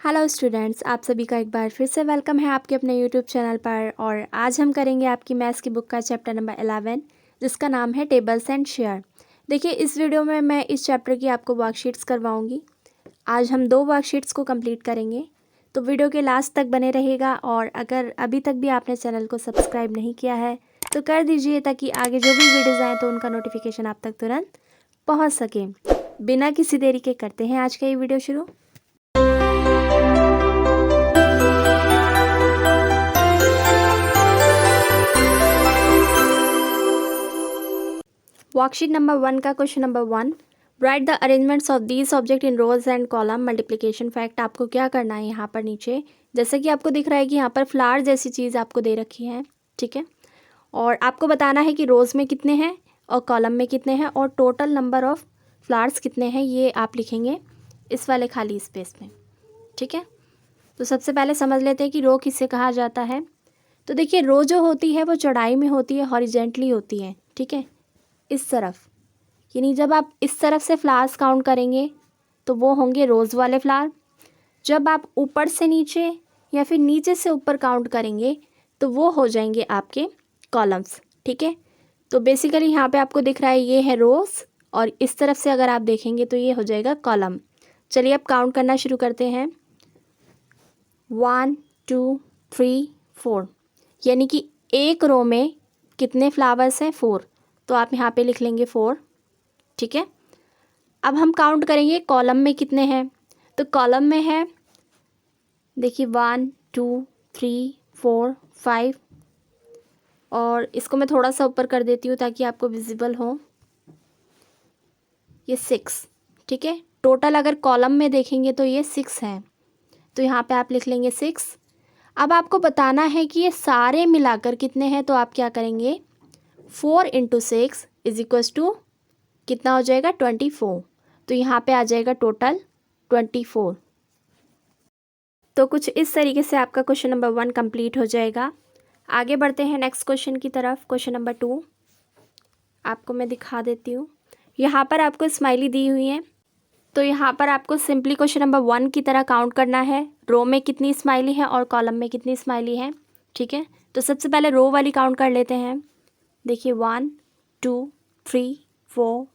Hello students, आप सभी का एक बार फिर से वेलकम है आपके अपने यूट्यूब चैनल पर। और आज हम करेंगे आपकी मैथ्स की बुक का चैप्टर नंबर 11 जिसका नाम है टेबल्स एंड शेयर। देखिए, इस वीडियो में मैं इस चैप्टर की आपको वर्कशीट्स करवाऊंगी। आज हम 2 वर्कशीट्स को कंप्लीट करेंगे, तो वीडियो के लास्ट तक बने रहिएगा। और अगर अभी तक भी आपने चैनल को सब्सक्राइब नहीं किया है तो कर दीजिए, ताकि आगे जो भी वीडियोज़ आएँ तो उनका नोटिफिकेशन आप तक तुरंत पहुँच सके। बिना किसी देरी के करते हैं आज का ये वीडियो शुरू। वर्कशीट नंबर 1 का question number 1, write the arrangements of these object in rows and column multiplication fact. आपको क्या करना है यहाँ पर नीचे, जैसे कि आपको दिख रहा है कि यहाँ पर फ्लावर जैसी चीज़ आपको दे रखी है, ठीक है। और आपको बताना है कि रोज़ में कितने हैं और कॉलम में कितने हैं और टोटल नंबर ऑफ़ फ्लावर्स कितने हैं, ये आप लिखेंगे इस वाले खाली स्पेस में, ठीक है। तो सबसे पहले समझ लेते हैं कि रो किसे कहा जाता है। तो देखिए, रो जो होती है वो चौड़ाई में होती है, हॉरिजेंटली होती है, ठीक है, इस तरफ। यानी जब आप इस तरफ से फ्लावर्स काउंट करेंगे तो वो होंगे रोज़ वाले फ्लावर। जब आप ऊपर से नीचे या फिर नीचे से ऊपर काउंट करेंगे तो वो हो जाएंगे आपके कॉलम्स, ठीक है। तो बेसिकली यहाँ पे आपको दिख रहा है ये है रोज़, और इस तरफ से अगर आप देखेंगे तो ये हो जाएगा कॉलम। चलिए अब काउंट करना शुरू करते हैं। 1 2 3 4, यानी कि एक रो में कितने फ्लावर्स हैं, 4। तो आप यहाँ पे लिख लेंगे 4, ठीक है। अब हम काउंट करेंगे कॉलम में कितने हैं। तो कॉलम में है, देखिए 1 2 3 4 5, और इसको मैं थोड़ा सा ऊपर कर देती हूँ ताकि आपको विजिबल हो, ये 6, ठीक है। टोटल अगर कॉलम में देखेंगे तो ये 6 हैं, तो यहाँ पे आप लिख लेंगे 6। अब आपको बताना है कि ये सारे मिलाकर कितने हैं, तो आप क्या करेंगे, 4 × 6 = कितना हो जाएगा, 24। तो यहाँ पे आ जाएगा टोटल 24। तो कुछ इस तरीके से आपका क्वेश्चन नंबर 1 कंप्लीट हो जाएगा। आगे बढ़ते हैं नेक्स्ट क्वेश्चन की तरफ। क्वेश्चन नंबर 2 आपको मैं दिखा देती हूँ। यहाँ पर आपको स्माइली दी हुई है, तो यहाँ पर आपको सिंपली क्वेश्चन नंबर 1 की तरह काउंट करना है, रो में कितनी स्माइली है और कॉलम में कितनी स्माइली है, ठीक है। तो सबसे पहले रो वाली काउंट कर लेते हैं। देखिए 1 2 3 4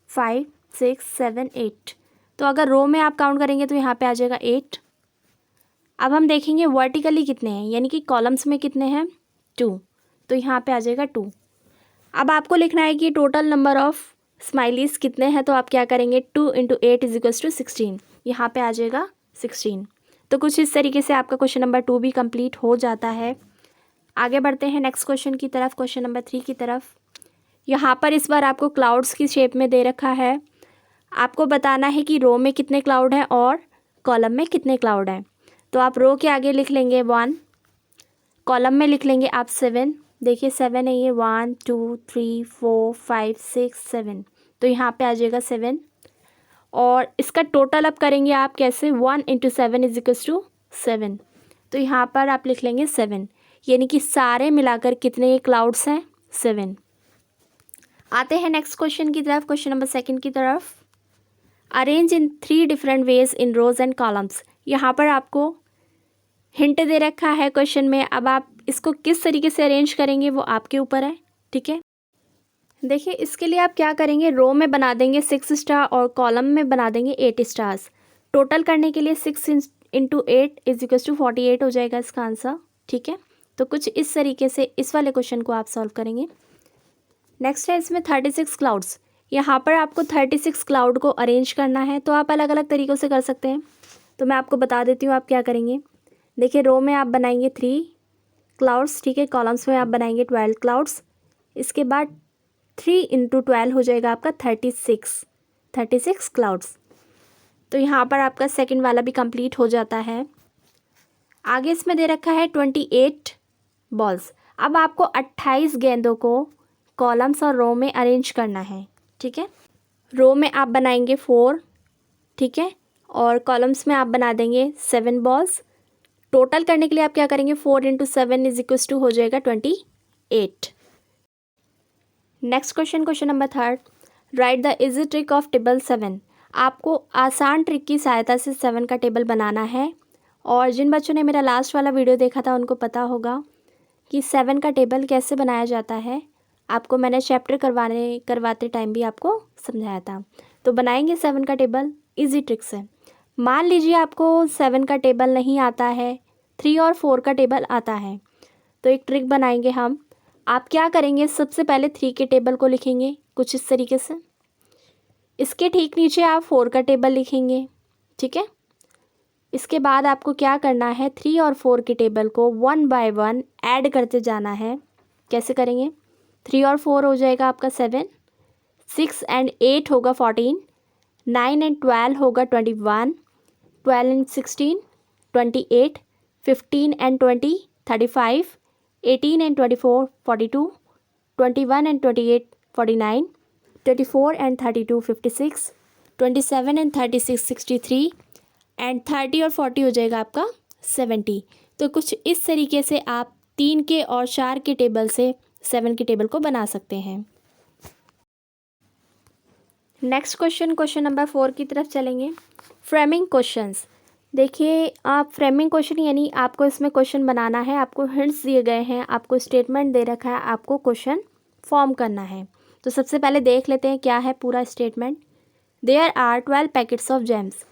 5 6 7 8। तो अगर रो में आप काउंट करेंगे तो यहाँ पे आ जाएगा 8। अब हम देखेंगे वर्टिकली कितने हैं, यानी कि कॉलम्स में कितने हैं, 2। तो यहाँ पे आ जाएगा 2। अब आपको लिखना है कि टोटल नंबर ऑफ़ स्माइलीज कितने हैं, तो आप क्या करेंगे, 2 × 8 = 16। यहाँ पे आ जाएगा 16। तो कुछ इस तरीके से आपका क्वेश्चन नंबर 2 भी कंप्लीट हो जाता है। आगे बढ़ते हैं नेक्स्ट क्वेश्चन की तरफ, क्वेश्चन नंबर 3 की तरफ। यहाँ पर इस बार आपको क्लाउड्स की शेप में दे रखा है। आपको बताना है कि रो में कितने क्लाउड हैं और कॉलम में कितने क्लाउड हैं। तो आप रो के आगे लिख लेंगे 1, कॉलम में लिख लेंगे आप 7। देखिए 7 है ये, 1 2 3 4 5 6 7। तो यहाँ पे आ जाएगा 7। और इसका टोटल अब करेंगे आप कैसे, 1 × 7 = 7। तो यहाँ पर आप लिख लेंगे 7, यानी कि सारे मिलाकर कितने क्लाउड्स हैं, 7। आते हैं नेक्स्ट क्वेश्चन की तरफ, क्वेश्चन नंबर 2 की तरफ। Arrange in 3 different ways in rows and columns. यहाँ पर आपको हिंट दे रखा है क्वेश्चन में। अब आप इसको किस तरीके से अरेंज करेंगे वो आपके ऊपर है, ठीक है। देखिए, इसके लिए आप क्या करेंगे, रो में बना देंगे 6 स्टार और कॉलम में बना देंगे 8 स्टार्स। टोटल करने के लिए 6 × 8 = 48 हो जाएगा इसका आंसर, ठीक है। तो कुछ इस तरीके से इस वाले क्वेश्चन को आप सॉल्व करेंगे। नेक्स्ट है इसमें 36 क्लाउड्स। यहाँ पर आपको 36 क्लाउड को अरेंज करना है, तो आप अलग अलग तरीक़ों से कर सकते हैं। तो मैं आपको बता देती हूँ आप क्या करेंगे। देखिए, रो में आप बनाएंगे 3 क्लाउड्स, ठीक है। कॉलम्स में आप बनाएंगे 12 क्लाउड्स। इसके बाद 3 × 12 हो जाएगा आपका 36 क्लाउड्स। तो यहाँ पर आपका सेकंड वाला भी कंप्लीट हो जाता है। आगे इसमें दे रखा है 28 बॉल्स। अब आपको 28 गेंदों को कॉलम्स और रो में अरेंज करना है, ठीक है। रो में आप बनाएंगे 4, ठीक है, और कॉलम्स में आप बना देंगे 7 बॉल्स। टोटल करने के लिए आप क्या करेंगे, 4 × 7 = हो जाएगा 28। Next question, question number 3, right the easy trick of table 7। आपको आसान ट्रिक की सहायता से 7 का टेबल बनाना है। और जिन बच्चों ने मेरा लास्ट वाला वीडियो देखा था उनको पता होगा कि 7 का टेबल कैसे बनाया जाता है। आपको मैंने चैप्टर करवाते टाइम भी आपको समझाया था। तो बनाएंगे 7 का टेबल इजी ट्रिक से। मान लीजिए आपको 7 का टेबल नहीं आता है, 3 और 4 का टेबल आता है, तो एक ट्रिक बनाएंगे हम। आप क्या करेंगे, सबसे पहले 3 के टेबल को लिखेंगे कुछ इस तरीके से। इसके ठीक नीचे आप 4 का टेबल लिखेंगे, ठीक है। इसके बाद आपको क्या करना है, 3 और 4 के टेबल को 1 बाय 1 ऐड करते जाना है। कैसे करेंगे, 3 और 4 हो जाएगा आपका 7, 6 एंड 8 होगा 14, 9 एंड 12 होगा 21, 12 and 16 28, 15 and 20 35, 18 and 24 42, 21 and 28 49, 24 and 32 56, 27 and 36 63 and 30 और 40 हो जाएगा आपका 70। तो कुछ इस तरीके से आप 3 के और 4 के टेबल से 7 के टेबल को बना सकते हैं। नेक्स्ट क्वेश्चन नंबर 4 की तरफ चलेंगे। Framing questions. देखिए आप फ्रेमिंग क्वेश्चन यानी आपको इसमें क्वेश्चन बनाना है, आपको हिंट्स दिए गए हैं, आपको स्टेटमेंट दे रखा है, आपको क्वेश्चन फॉर्म करना है। तो सबसे पहले देख लेते हैं क्या है पूरा statement. There are 12 packets of jams.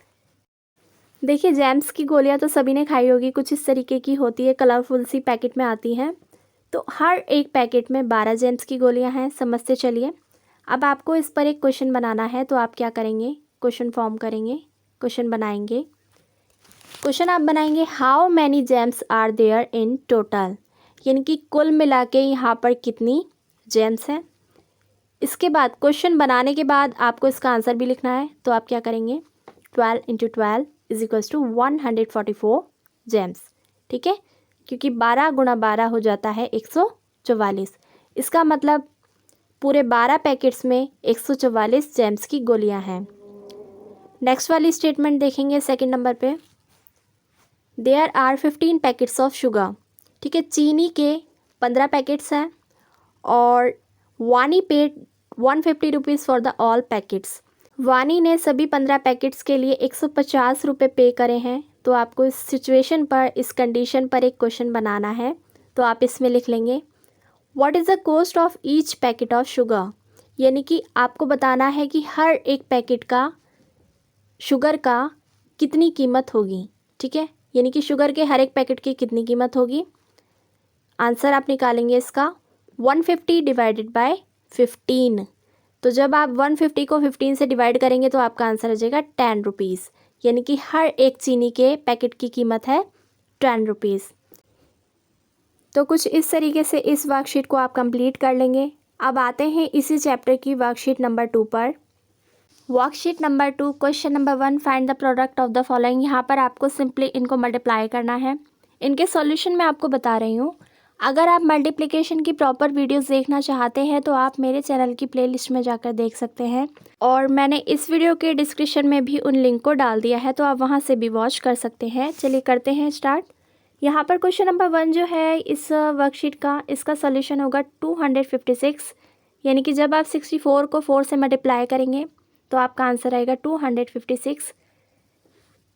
देखिए जैम्स की गोलियां तो सभी ने खाई होगी, कुछ इस तरीके की होती है, कलरफुल सी पैकेट में आती हैं। तो हर एक पैकेट में 12 जैम्स की गोलियां हैं, समझते चलिए। अब आपको इस पर एक क्वेश्चन बनाना है, तो आप क्या करेंगे, क्वेश्चन फॉर्म करेंगे, क्वेश्चन बनाएंगे। क्वेश्चन आप बनाएंगे how many jams are there in total, यानी कि कुल मिला के यहाँ पर कितनी जैम्स हैं। इसके बाद क्वेश्चन बनाने के बाद आपको इसका आंसर भी लिखना है। तो आप क्या करेंगे, 12 × 12 इज इक्वल्स टू 144 जैम्स, ठीक है, क्योंकि 12 × 12 हो जाता है 144। इसका मतलब पूरे 12 पैकेट्स में 144 जैम्स की गोलियां हैं। नेक्स्ट वाली स्टेटमेंट देखेंगे सेकंड नंबर पे। There are 15 packets of sugar, ठीक है, चीनी के 15 पैकेट्स हैं और Vani paid 150 rupees for the all packets. Vani ने सभी 15 पैकेट्स के लिए 150 रुपये पे करे हैं। तो आपको इस सिचुएशन पर, इस कंडीशन पर एक क्वेश्चन बनाना है। तो आप इसमें लिख लेंगे what is the cost of each packet of sugar, यानी कि आपको बताना है कि हर एक पैकेट का शुगर का कितनी कीमत होगी, ठीक है, यानी कि शुगर के हर एक पैकेट की कितनी कीमत होगी। आंसर आप निकालेंगे इसका 150 डिवाइडेड बाय 15। तो जब आप 150 को 15 से डिवाइड करेंगे तो आपका आंसर आ जाएगा 10 रुपीज़, यानी कि हर एक चीनी के पैकेट की कीमत है 10 रुपीज़। तो कुछ इस तरीके से इस वर्कशीट को आप कंप्लीट कर लेंगे। अब आते हैं इसी चैप्टर की वर्कशीट नंबर 2 पर। Worksheet number 2 question number 1 find the product of the following. यहाँ पर आपको सिंपली इनको मल्टीप्लाई करना है। इनके सॉल्यूशन मैं आपको बता रही हूँ। अगर आप मल्टीप्लिकेशन की प्रॉपर वीडियोस देखना चाहते हैं तो आप मेरे चैनल की प्लेलिस्ट में जाकर देख सकते हैं, और मैंने इस वीडियो के डिस्क्रिप्शन में भी उन लिंक को डाल दिया है, तो आप वहां से भी वॉच कर सकते हैं। चलिए करते हैं स्टार्ट। यहाँ पर क्वेश्चन नंबर 1 जो है इस वर्कशीट का, इसका सॉल्यूशन होगा 256, यानी कि जब आप 64 को 4 से मल्टीप्लाई करेंगे तो आपका आंसर आएगा 256,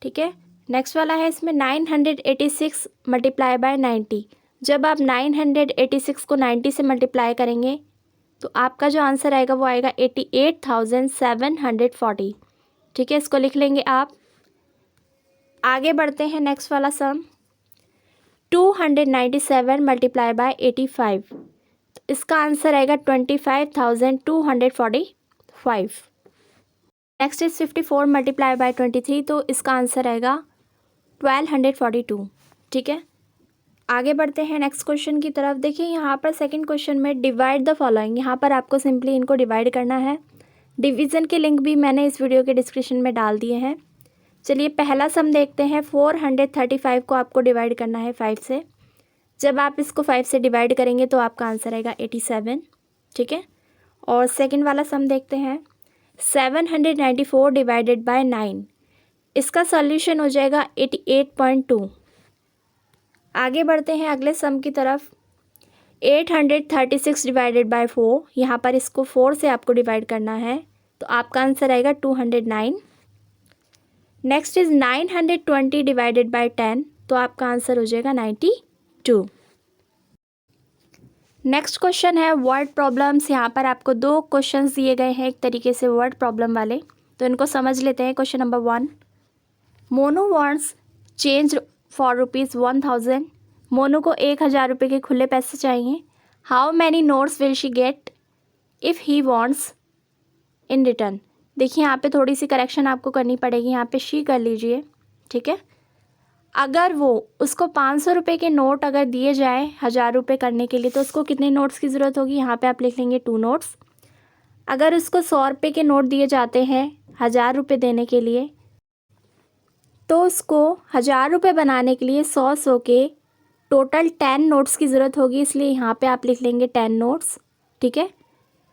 ठीक है। नेक्स्ट वाला है इसमें 986 मल्टीप्लाई बाय 90। जब आप 986 को 90 से मल्टीप्लाई करेंगे तो आपका जो आंसर आएगा वो आएगा 88,740, ठीक है, इसको लिख लेंगे आप। आगे बढ़ते हैं नेक्स्ट वाला सम 297 मल्टीप्लाई बाय 85, तो इसका आंसर आएगा 25,245। नेक्स्ट इज 54 मल्टीप्लाई बाय 23, तो इसका आंसर आएगा 1242, ठीक है। आगे बढ़ते हैं नेक्स्ट क्वेश्चन की तरफ। देखिए यहाँ पर सेकंड क्वेश्चन में डिवाइड द फॉलोइंग, यहाँ पर आपको सिंपली इनको डिवाइड करना है। डिवीज़न के लिंक भी मैंने इस वीडियो के डिस्क्रिप्शन में डाल दिए हैं। चलिए पहला सम देखते हैं। 435 को आपको डिवाइड करना है 5 से। जब आप इसको 5 से डिवाइड करेंगे तो आपका आंसर आएगा 87, ठीक है। और सेकेंड वाला सम देखते हैं 794 डिवाइडेड बाय 9, इसका सॉल्यूशन हो जाएगा 88.2। आगे बढ़ते हैं अगले सम की तरफ। 836 डिवाइडेड बाय 4, यहाँ पर इसको 4 से आपको डिवाइड करना है, तो आपका आंसर आएगा 209। नेक्स्ट इज़ 920 डिवाइडेड बाय 10, तो आपका आंसर हो जाएगा 92। नेक्स्ट क्वेश्चन है वर्ड प्रॉब्लम्स। यहाँ पर आपको 2 क्वेश्चंस दिए गए हैं एक तरीके से वर्ड प्रॉब्लम वाले, तो इनको समझ लेते हैं। Question number 1, Monu wants change for ₹1000। Monu को 1000 रुपये के खुले पैसे चाहिए। How many notes will she get if he wants in return. देखिए यहाँ पे थोड़ी सी करेक्शन आपको करनी पड़ेगी, यहाँ पे शी कर लीजिए, ठीक है। अगर वो उसको 500 रुपये के नोट अगर दिए जाए 1000 रुपये करने के लिए, तो उसको कितने नोट्स की ज़रूरत होगी, यहाँ पे आप लिख लेंगे 2 नोट्स। अगर उसको 100 रुपये के नोट दिए जाते हैं 1000 रुपये देने के लिए, तो उसको 1000 रुपये बनाने के लिए 100 के टोटल 10 नोट्स की ज़रूरत होगी, इसलिए यहाँ पे आप लिख लेंगे 10 नोट्स, ठीक है।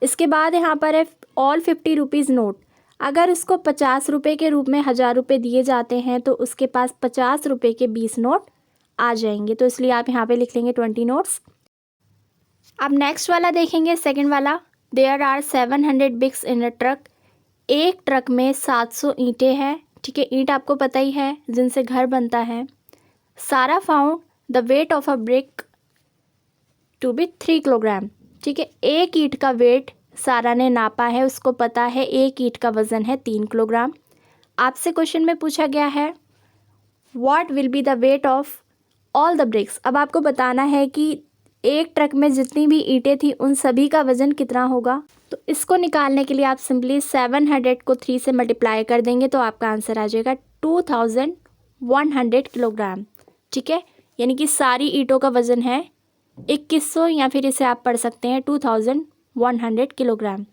इसके बाद यहाँ पर है ऑल 50 रुपीज़ नोट। अगर उसको 50 रुपये के रूप में 1000 रुपये दिए जाते हैं, तो उसके पास 50 रुपये के 20 नोट आ जाएंगे, तो इसलिए आप यहाँ पे लिख लेंगे 20 नोट्स। अब नेक्स्ट वाला देखेंगे, सेकंड वाला, there are 700 bricks in a truck. एक ट्रक में 700 ईंटें हैं, ठीक है। ईंट आपको पता ही है जिनसे घर बनता है। Sara found the weight of a brick to be 3 kilogram, ठीक है। एक ईंट का वेट सारा ने नापा है, उसको पता है एक ईंट का वज़न है 3 किलोग्राम। आपसे क्वेश्चन में पूछा गया है what will be the weight of all the bricks. अब आपको बताना है कि एक ट्रक में जितनी भी ईंटें थी उन सभी का वज़न कितना होगा। तो इसको निकालने के लिए आप सिंपली 700 को 3 से मल्टीप्लाई कर देंगे, तो आपका आंसर आ जाएगा 2100 किलोग्राम, ठीक है। यानी कि सारी ईंटों का वज़न है 2100, या फिर इसे आप पढ़ सकते हैं 2100 kilogram.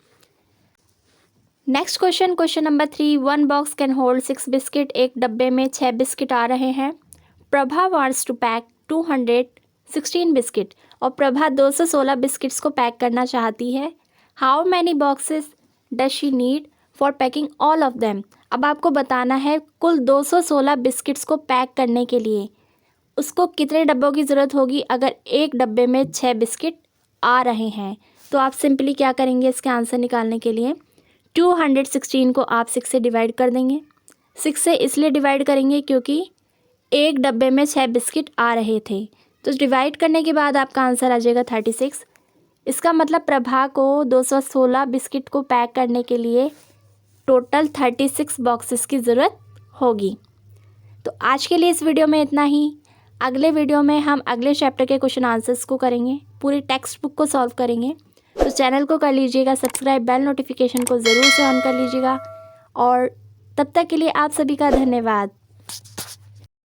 Next question, question number 3, 1 box can hold 6 biscuit. एक डब्बे में 6 बिस्किट आ रहे हैं। Prabha wants to pack 216 biscuit, और प्रभा 216 बिस्किट्स को पैक करना चाहती है। How many boxes does she need for packing all of them. अब आपको बताना है कुल 216 बिस्किट्स को पैक करने के लिए उसको कितने डब्बों की ज़रूरत होगी। अगर एक डब्बे में 6 बिस्किट आ रहे हैं, तो आप सिंपली क्या करेंगे इसके आंसर निकालने के लिए 216 को आप 6 से डिवाइड कर देंगे। 6 से इसलिए डिवाइड करेंगे क्योंकि एक डब्बे में 6 बिस्किट आ रहे थे, तो डिवाइड करने के बाद आपका आंसर आ जाएगा 36। इसका मतलब प्रभा को 216 बिस्किट को पैक करने के लिए टोटल 36 बॉक्सेस की ज़रूरत होगी। तो आज के लिए इस वीडियो में इतना ही। अगले वीडियो में हम अगले चैप्टर के क्वेश्चन आंसर्स को करेंगे, पूरी टेक्स्ट बुक को सॉल्व करेंगे। तो चैनल को कर लीजिएगा सब्सक्राइब, बेल नोटिफिकेशन को ज़रूर से ऑन कर लीजिएगा, और तब तक के लिए आप सभी का धन्यवाद।